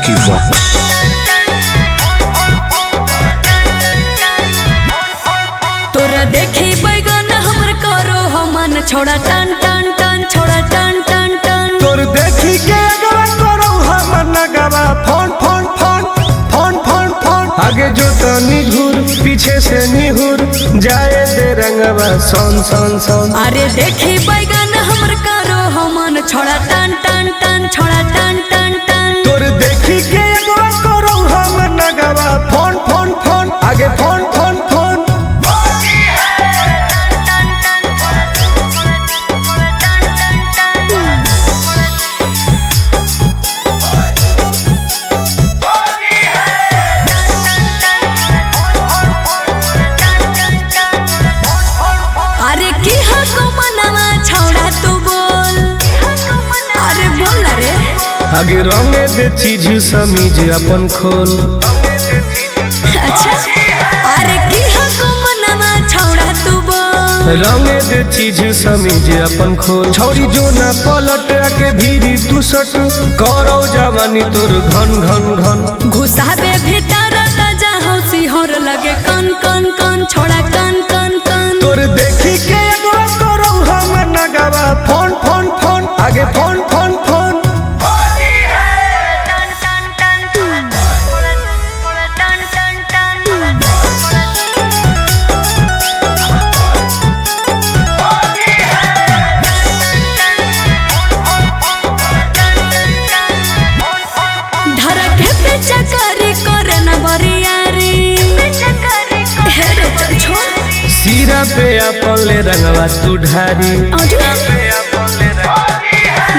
Vicky Vox। तोरा देखी बैगन हमर करो हमन छोड़ा टन टन टन छोड़ा टन टन टन। तोर देखी के अगवा करो हमन नगवा phone phone phone phone phone phone. आगे जो तनी घूर पीछे से निहुर जाए दे रंगवा सोन सोन सोन। अरे देखी बैगन हमर करो हमन छोड़ा टन टन टन छोड़ा टन टन टन। तोर देखी के अगवा करो हमन नगवा फोन फोन फोन आगे फोन फोन फोन। अरे की हको मनवा छोड़ा तू बोल। अरे बोल रे। आगे रंगे दे चीज समीज अपन खोल। अच्छा अरे की हको मनवा छोड़ा तू बोल। रंगे दे चीज समीज अपन खोल। छौरी जो ना पलट के भीरी तू सट करो जवानी तोर घन घन घन। घुसाबे भीतर त जाहौ सिहर लगे कन कन कन छोड़ा कन कन कन। तोर देखी के अगवा करो हम नगवा फोन फोन फोन आगे फोन फोन फोन। धरके पे चकरी करे न बरियारी। हे रे चल छोड़। सीरा पे अपन ले रंगवा तू ढारी।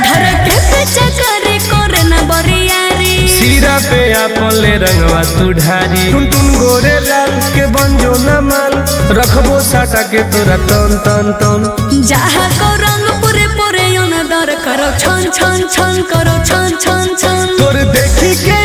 धरके पे चकरी करे न बरियारी। सीरा पे अपन ले रंगवा तू ढारी। टुन टुन गोरे लाल के बंजो न माल रखबो साटा के तोरा तन तन तन। जहाँ को रंग पूरे पूरे दर करो छन छन छन करो छन छन छन। तोर देखी के